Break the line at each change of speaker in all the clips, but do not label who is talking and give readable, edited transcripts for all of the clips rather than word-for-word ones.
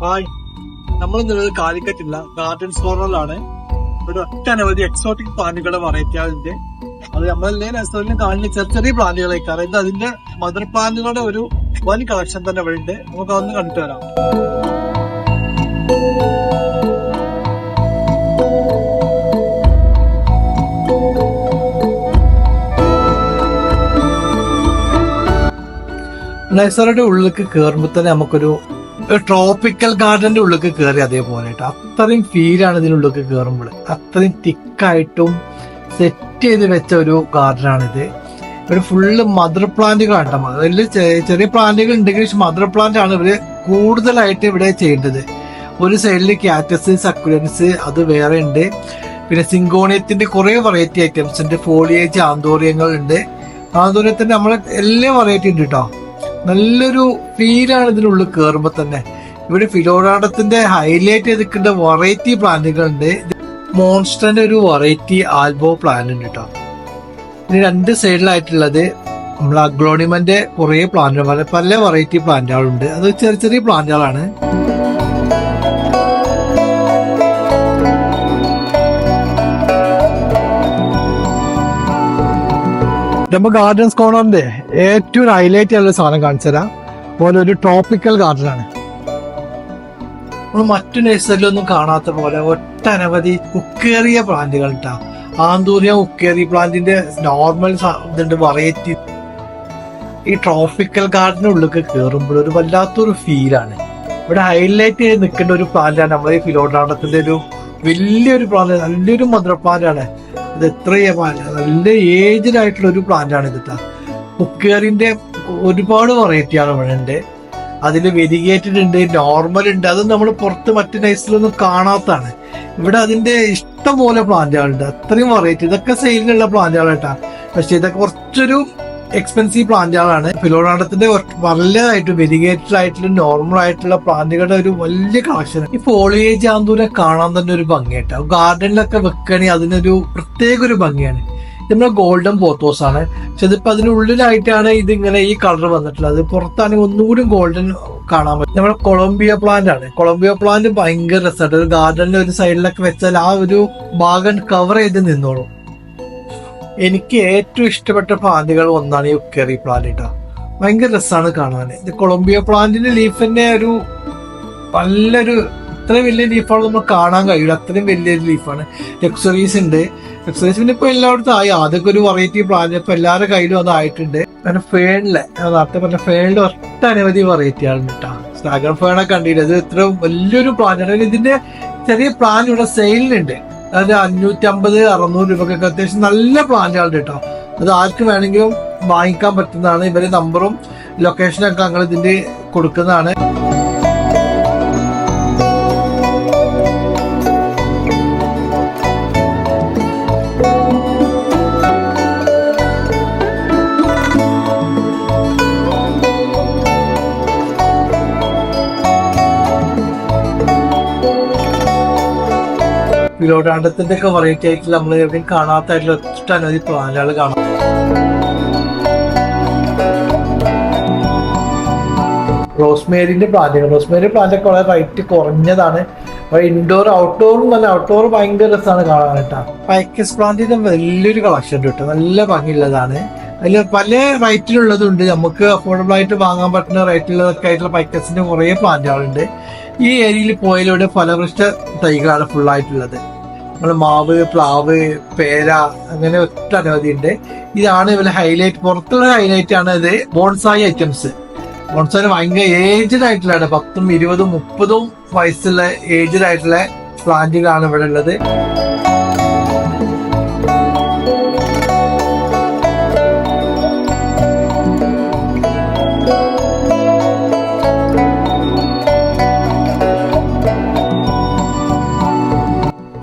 Hi, നമ്മളിന്നുള്ളത് കാലിക്കറ്റുള്ള gardens കോർണറിലാണ്. ഇവിടെ ഒട്ടനവധി exotic പ്ലാന്റുകളുടെ വെറൈറ്റികളുണ്ട്. അത് നമ്മളെല്ലാം നഴ്സറിയിലും കാണുന്ന ചെറിയ ചെറിയ പ്ലാന്റുകളേക്കാണ്. ഇത് അതിന്റെ മദർ പ്ലാന്റുകളുടെ ഒരു വൻ കളക്ഷൻ തന്നെ ഇവിടെ ഉണ്ട്. നമുക്ക് അതൊന്ന് കണ്ടിട്ട് വരാം. നഴ്സറിയുടെ ഉള്ളിലേക്ക് കയറുമ്പോൾ തന്നെ നമുക്കൊരു ട്രോപ്പിക്കൽ ഗാർഡന്റെ ഉള്ളിലേക്ക് കയറി അതേപോലെ അത്രയും ഫീലാണ് ഇതിനുള്ളിലേക്ക് കയറുമ്പോൾ. അത്രയും തിക്കായിട്ടും സെറ്റ് ചെയ്ത് വെച്ച ഒരു ഗാർഡനാണിത്. ഇവിടെ ഫുള്ള് മദർ പ്ലാന്റുകളാണ്. അതിൽ ചെറിയ പ്ലാന്റുകൾ ഉണ്ടെങ്കിൽ മദർ പ്ലാന്റ് ആണ് ഇവര് കൂടുതലായിട്ട് ഇവിടെ ചെയ്യേണ്ടത്. ഒരു സൈഡിൽ കാറ്റസ്, സക്കുലൻസ് അത് വേറെ ഉണ്ട്. പിന്നെ സിങ്കോണിയത്തിന്റെ കുറെ വെറൈറ്റി ഐറ്റംസ് ഉണ്ട്. ഫോളിയേജ് ആന്തോറിയങ്ങൾ ഉണ്ട്. ആന്തോറിയത്തിന്റെ നമ്മളെ എല്ലാ വെറൈറ്റി ഉണ്ട് കേട്ടോ. നല്ലൊരു ഫീലാണ് ഇതിനുള്ളിൽ കയറുമ്പോൾ തന്നെ. ഇവിടെ ഫിലോഡാണ്ടത്തിന്റെ ഹൈലൈറ്റ് ചെയ്തിരിക്കേണ്ട വെറൈറ്റി പ്ലാന്റുകൾ ഉണ്ട്. മോൺസ്റ്ററിന്റെ ഒരു വെറൈറ്റി ആൽബോ പ്ലാന്റ് ഉണ്ട് കേട്ടോ. ഇനി രണ്ട് സൈഡിലായിട്ടുള്ളത് നമ്മൾ അഗ്ലോണിമന്റെ കുറെ പ്ലാന്റുകൾ, പല വെറൈറ്റി പ്ലാന്റുകളുണ്ട്. അത് ചെറിയ ചെറിയ പ്ലാന്റുകളാണ്. നമ്മൾ ഗാർഡൻസ് കോർണറിന്റെ ഏറ്റവും ഹൈലൈറ്റ് ആയിട്ടുള്ള സാധനം കാണിച്ചു തരാം. പോലെ ഒരു ട്രോപ്പിക്കൽ ഗാർഡനാണ്. നമ്മൾ മറ്റു നഴ്സറിയിലൊന്നും കാണാത്ത പോലെ ഒട്ടനവധി ഉക്കേറിയ പ്ലാന്റുകൾ ഇട്ടാ. ആന്തൂറിയ ഉക്കേറി പ്ലാന്റിന്റെ നോർമൽ ഇതുണ്ട്, വെറൈറ്റി. ഈ ട്രോപ്പിക്കൽ ഗാർഡനുള്ളിലേക്ക് കയറുമ്പോൾ ഒരു വല്ലാത്തൊരു ഫീലാണ്. ഇവിടെ ഹൈലൈറ്റ് ചെയ്ത് നിൽക്കേണ്ട ഒരു പ്ലാന്റാണ് നമ്മുടെ ഈ ഫിലോഡാണ്ടത്തിന്റെ ഒരു വലിയൊരു പ്ലാന്റ്, നല്ലൊരു മദർ പ്ലാന്റ് ആണ്. ഇത് എത്രയും നല്ല ഏജ്ഡ് ആയിട്ടുള്ള ഒരു പ്ലാന്റ് ആണ് ഇത്. ഉക്കേറിന്റെ ഒരുപാട് വെറൈറ്റിയാണ് ഇവിടെ ഉണ്ട്. അതിൽ വെരിഗേറ്റഡ് ഉണ്ട്, നോർമൽ ഉണ്ട്. അതൊന്നും നമ്മൾ പുറത്ത് മറ്റു നഴ്സറിലൊന്നും കാണാത്തതാണ്. ഇവിടെ അതിന്റെ ഇഷ്ടം പോലെ പ്ലാന്റുകളുണ്ട്. അത്രയും വെറൈറ്റി. ഇതൊക്കെ സെയിലിലുള്ള പ്ലാന്റുകൾ കേട്ടാ. പക്ഷെ ഇതൊക്കെ കുറച്ചൊരു എക്സ്പെൻസീവ് പ്ലാന്റുകളാണ്. ഫിലോഡാണ്ടത്തിന്റെ വലുതായിട്ട് വെരിഗേറ്റഡ് ആയിട്ടുള്ള നോർമൽ ആയിട്ടുള്ള പ്ലാന്റുകളുടെ ഒരു വലിയ കളക്ഷൻ. ഈ ഫോളിയേജ് ആന്തൂരം കാണാൻ തന്നെ ഒരു ഭംഗിയായിട്ടാ. ഗാർഡനിലൊക്കെ വെക്കുകയാണെങ്കിൽ അതിനൊരു പ്രത്യേക ഒരു ഭംഗിയാണ്. നമ്മളെ ഗോൾഡൻ പോത്തോസ് ആണ്. പക്ഷെ ഇതിപ്പോ അതിനുള്ളിലായിട്ടാണ് ഇതിങ്ങനെ ഈ കളർ വന്നിട്ടുള്ളത്. പുറത്താണെങ്കിൽ ഒന്നുകൂടി ഗോൾഡൻ കാണാൻ പറ്റും. നമ്മുടെ കൊളംബിയ പ്ലാന്റ് ആണ്. കൊളംബിയ പ്ലാന്റ് ഭയങ്കര രസമായിട്ട് ഒരു ഗാർഡനിലെ ഒരു സൈഡിലൊക്കെ വെച്ചാൽ ആ ഒരു ഭാഗം കവർ ചെയ്ത് നിന്നോളും. എനിക്ക് ഏറ്റവും ഇഷ്ടപ്പെട്ട പ്ലാന്റുകൾ ഒന്നാണ് ഈ ഉക്കേറി പ്ലാന്റ് കേട്ടോ. ഭയങ്കര രസമാണ് കാണാൻ. ഇത് കൊളംബിയ പ്ലാന്റിന്റെ ലീഫിന്റെ ഒരു നല്ലൊരു ഇത്രയും വലിയ ലീഫാണ് നമ്മൾ കാണാൻ കഴിയില്ല. അത്രയും വലിയൊരു ലീഫാണ്. ലെക്സറീസ് ഉണ്ട്. ലെക്സറീസ് പിന്നെ ഇപ്പൊ എല്ലായിടത്തും ആയി. അതൊക്കെ ഒരു വെറൈറ്റി പ്ലാന്റ് ഇപ്പൊ എല്ലാവരുടെ കയ്യിലും അതായിട്ടുണ്ട്. പിന്നെ ഫേണിലെ നേരത്തെ പറഞ്ഞ ഫേണില് ഒട്ടനവധി വെറൈറ്റി ആണ് കേട്ടോ. ഡ്രാഗൺ ഫേണൊക്കെ കണ്ടില്ല. ഇത് ഇത്ര വലിയൊരു പ്ലാന്റ് ആണ്. ഇതിന്റെ ചെറിയ പ്ലാന്റ് ഇവിടെ സെയിലിനുണ്ട്. അതായത് 550-600 രൂപക്കൊക്കെ അത്യാവശ്യം നല്ല പ്ലാന്റുകളുണ്ട് കേട്ടോ. അത് ആർക്ക് വേണമെങ്കിലും വാങ്ങിക്കാൻ പറ്റുന്നതാണ്. ഇവരെ നമ്പറും ലൊക്കേഷനൊക്കെ ഞങ്ങൾ ഇതിന്റെ കൊടുക്കുന്നതാണ്. ഫിലോഡാണ്ടത്തിന്റെ ഒക്കെ വെറൈറ്റി ആയിട്ടുള്ള നമ്മൾ എവിടെയും കാണാത്തായിട്ടുള്ള ഒട്ടനവധി പ്ലാന്റുകൾ കാണാം. റോസ്മേരിന്റെ പ്ലാന്റുകൾ, റോസ്മേരി പ്ലാന്റ് ഒക്കെ വളരെ റേറ്റ് കുറഞ്ഞതാണ്. ഇൻഡോർ ഔട്ട്ഡോറും നല്ല, ഔട്ട്ഡോർ ഭയങ്കര രസമാണ് കാണാൻ കേട്ടോ. പൈക്കസ് പ്ലാന്റിന്റെ വലിയൊരു കളക്ഷൻ കിട്ടും. നല്ല ഭംഗിയുള്ളതാണ്. അതിൽ പല റേറ്റിലുള്ളതുണ്ട്. നമുക്ക് അഫോർഡബിൾ ആയിട്ട് വാങ്ങാൻ പറ്റുന്ന റേറ്റിലുള്ളതൊക്കെ ആയിട്ടുള്ള പൈക്കസിന്റെ കുറെ പ്ലാന്റുകളുണ്ട്. ഈ ഏരിയയിൽ പോയാലൂടെ ഫലവൃക്ഷ തൈകളാണ് ഫുള്ളായിട്ടുള്ളത്. നമ്മൾ മാവ്, പ്ലാവ്, പേര അങ്ങനെ ഒട്ടനവധി ഉണ്ട്. ഇതാണ് ഇവരെ ഹൈലൈറ്റ്. പുറത്തുള്ള ഹൈലൈറ്റ് ആണ് ഇത് ബോൺസായി ഐറ്റംസ്. ബോൺസായി ഭയങ്കര ഏജ്ഡ് ആയിട്ടുള്ള 10, 20, 30 വയസ്സുള്ള ഏജ്ഡ് ആയിട്ടുള്ള പ്ലാന്റുകളാണ് ഇവിടെ ഉള്ളത്.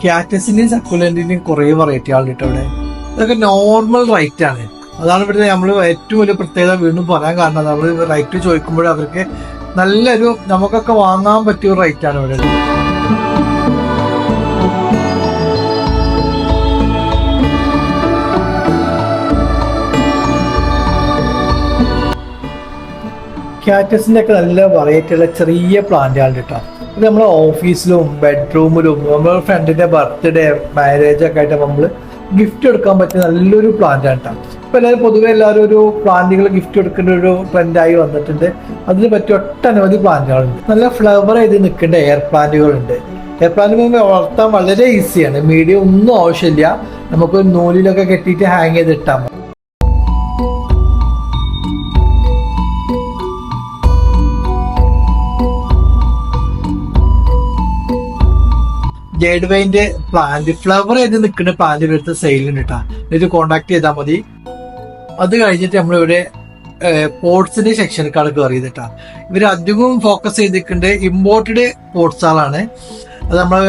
കാറ്റസിന്റെയും സക്കുലന്റിന്റെയും കുറെ വെറൈറ്റികൾ കിട്ടും ഇവിടെ. ഇതൊക്കെ നോർമൽ റേറ്റ് ആണ്. അതാണ് ഇവിടെ നമ്മൾ ഏറ്റവും വലിയ പ്രത്യേകത വീണ്ടും പറയാൻ കാരണം. നമ്മൾ റേറ്റ് ചോദിക്കുമ്പോൾ അവർക്ക് നല്ലൊരു നമുക്കൊക്കെ വാങ്ങാൻ പറ്റിയ ഒരു റേറ്റ് ആണ് ഇവിടെ. കാറ്റസിന്റെ ഒക്കെ നല്ല വെറൈറ്റി ഉള്ള ചെറിയ പ്ലാന്റുകളുണ്ട് കേട്ടോ. ഇത് നമ്മളെ ഓഫീസിലും ബെഡ്റൂമിലും നമ്മുടെ ഫ്രണ്ടിന്റെ ബർത്ത്ഡേ മാരേജ് ഒക്കെ ആയിട്ട് നമ്മൾ ഗിഫ്റ്റ് എടുക്കാൻ പറ്റിയ നല്ലൊരു പ്ലാന്റ് ആണ് കേട്ടോ. ഇപ്പൊ എല്ലാവരും പൊതുവെ എല്ലാവരും ഒരു പ്ലാന്റുകൾ ഗിഫ്റ്റ് എടുക്കേണ്ട ഒരു ട്രെൻഡായി വന്നിട്ടുണ്ട്. അതിന് പറ്റിയ ഒട്ടനവധി പ്ലാന്റുകളുണ്ട്. നല്ല ഫ്ലവർ ചെയ്ത് നിൽക്കേണ്ട എയർ പ്ലാന്റുകളുണ്ട്. എയർ പ്ലാന്റ് വളർത്താൻ വളരെ ഈസിയാണ്. മീഡിയം ഒന്നും ആവശ്യമില്ല. നമുക്ക് നൂലിലൊക്കെ കെട്ടിയിട്ട് ഹാങ് ചെയ്ത് ഇട്ടാൽ മതി. ജേഡ് വൈൻ്റെ പ്ലാന്റ് ഫ്ലവർ ചെയ്ത് നിൽക്കുന്ന പ്ലാന്റ് എടുത്ത് സെയിലുണ്ട് കേട്ടോ. ഇത് കോണ്ടാക്ട് ചെയ്താൽ മതി. അത് കഴിഞ്ഞിട്ട് നമ്മളിവിടെ പോട്ട്സിന്റെ സെക്ഷനിലേക്കാണ് കയറിയത് കേട്ടോ. ഇവർ അധികവും ഫോക്കസ് ചെയ്തിട്ടുണ്ട് ഇമ്പോർട്ടഡ് പോട്ട്സുകളാണ്. അത് നമ്മൾ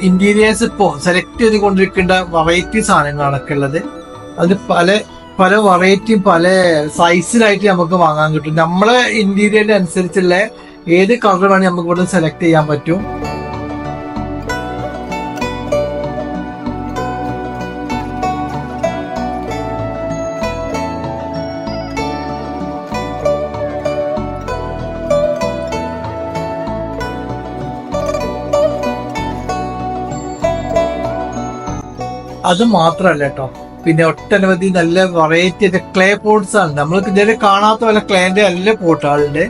ഇന്റീരിയേഴ്സ് ഇപ്പോൾ സെലക്ട് ചെയ്ത് കൊണ്ടിരിക്കേണ്ട വെറൈറ്റി സാധനങ്ങളൊക്കെ ഉള്ളത്. അത് പല വെറൈറ്റിയും പല സൈസിലായിട്ട് നമുക്ക് വാങ്ങാൻ കിട്ടും. നമ്മളെ ഇന്റീരിയറിന് അനുസരിച്ചുള്ള ഏത് കളർ വേണമെങ്കിൽ നമുക്ക് ഇവിടെ സെലക്ട് ചെയ്യാൻ പറ്റും. അത് മാത്രല്ല കേട്ടോ, പിന്നെ ഒട്ടനവധി നല്ല വെറൈറ്റി ക്ലേ പോട്ട്സ് ആണ്. നമ്മൾക്ക് ഇതുവരെ കാണാത്ത പോലെ ക്ലേന്റെ നല്ല പോട്ടുകളുണ്ട്.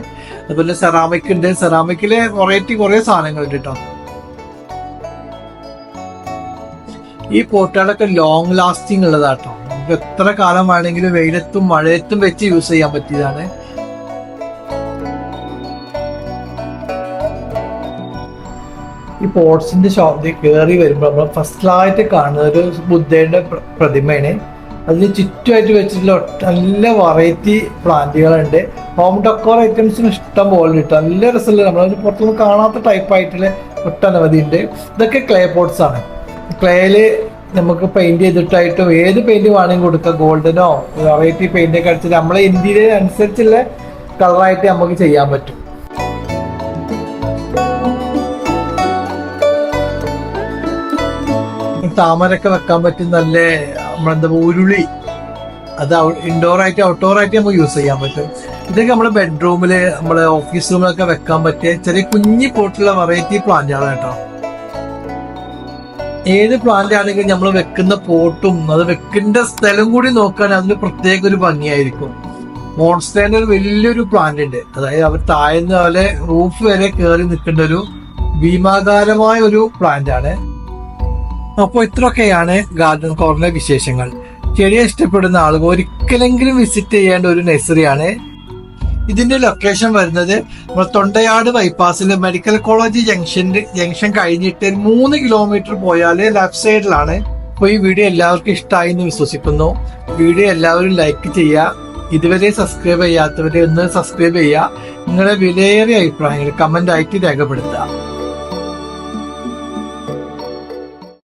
അതുപോലെ സെറാമിക് ഉണ്ട്. സെറാമിക്കിലെ വെറൈറ്റി കുറെ സാധനങ്ങളുണ്ട് കേട്ടോ. ഈ പോട്ടുകളൊക്കെ ലോങ് ലാസ്റ്റിംഗ് ഉള്ളതാട്ടോ. നമുക്ക് എത്ര കാലം വേണമെങ്കിലും വെയിലത്തും മഴയത്തും വെച്ച് യൂസ് ചെയ്യാൻ പറ്റിയതാണ്. ഈ പോട്ട്സിന്റെ ഷോപ്പിൽ കയറി വരുമ്പോൾ നമ്മൾ ഫസ്റ്റിലായിട്ട് കാണുന്ന ഒരു ബുദ്ധയുടെ പ്രതിമയാണ്. അതിന് ചുറ്റുമായിട്ട് വെച്ചിട്ടുള്ള നല്ല വെറൈറ്റി പ്ലാന്റുകളുണ്ട്. ഹോം ഡെക്കോർ ഐറ്റംസിന് ഇഷ്ടം പോലെ കിട്ടും. നല്ല രസമുള്ള നമ്മൾ പുറത്തുനിന്ന് കാണാത്ത ടൈപ്പ് ആയിട്ടുള്ള ഒട്ടനവധി ഉണ്ട്. ഇതൊക്കെ ക്ലേ പോട്ട്സ് ആണ്. ക്ലേയില് നമുക്ക് പെയിന്റ് ചെയ്തിട്ടായിട്ടും ഏത് പെയിന്റ് വേണമെങ്കിൽ കൊടുക്കാം. ഗോൾഡനോ വെറൈറ്റി പെയിന്റ് ഒക്കെ അടിച്ചിട്ട് നമ്മളെ ഇന്ത്യയിൽ അനുസരിച്ചുള്ള കളറായിട്ട് നമുക്ക് ചെയ്യാൻ പറ്റും. താമരൊക്കെ വെക്കാൻ പറ്റും. നല്ല നമ്മളെന്താ ഉരുളി, അത് ഇൻഡോർ ആയിട്ട് ഔട്ട്ഡോർ ആയിട്ട് നമുക്ക് യൂസ് ചെയ്യാൻ പറ്റും. ഇതൊക്കെ നമ്മുടെ ബെഡ്റൂമില് നമ്മളെ ഓഫീസ് റൂമിലൊക്കെ വെക്കാൻ പറ്റിയ ചെറിയ കുഞ്ഞി പോട്ടുള്ള വെറൈറ്റി പ്ലാന്റാണ് കേട്ടോ. ഏത് പ്ലാന്റ് ആണെങ്കിലും നമ്മൾ വെക്കുന്ന പോട്ടും അത് വെക്കേണ്ട സ്ഥലം കൂടി നോക്കുകയാണെങ്കിൽ അതിന് പ്രത്യേക ഒരു ഭംഗിയായിരിക്കും. മോൺസ്റ്റേന്റെ ഒരു വലിയൊരു പ്ലാന്റ് ഉണ്ട്. അതായത് അവർ താഴ്ന്ന പോലെ റൂഫ് വരെ കയറി നിൽക്കേണ്ട ഒരു ഭീമാകാരമായ ഒരു പ്ലാന്റ് ആണ്. അപ്പോൾ ഇത്രയൊക്കെയാണ് ഗാർഡൻ കോർണറിലെ വിശേഷങ്ങൾ. ചെടിയെ ഇഷ്ടപ്പെടുന്ന ആളുകൾ ഒരിക്കലെങ്കിലും വിസിറ്റ് ചെയ്യേണ്ട ഒരു നഴ്സറിയാണ്. ഇതിന്റെ ലൊക്കേഷൻ വരുന്നത് നമ്മൾ തൊണ്ടയാട് ബൈപ്പാസിൽ മെഡിക്കൽ കോളേജ് ജംഗ്ഷൻ കഴിഞ്ഞിട്ട് 3 കിലോമീറ്റർ പോയാൽ ലെഫ്റ്റ് സൈഡിലാണ്. അപ്പോൾ ഈ വീഡിയോ എല്ലാവർക്കും ഇഷ്ടമായി എന്ന് വിശ്വസിക്കുന്നു. വീഡിയോ എല്ലാവരും ലൈക്ക് ചെയ്യുക. ഇതുവരെ സബ്സ്ക്രൈബ് ചെയ്യാത്തവരെ ഒന്ന് സബ്സ്ക്രൈബ് ചെയ്യുക. നിങ്ങളുടെ വിലയേറിയ അഭിപ്രായങ്ങൾ കമന്റ് ആയിട്ട് രേഖപ്പെടുത്തുക.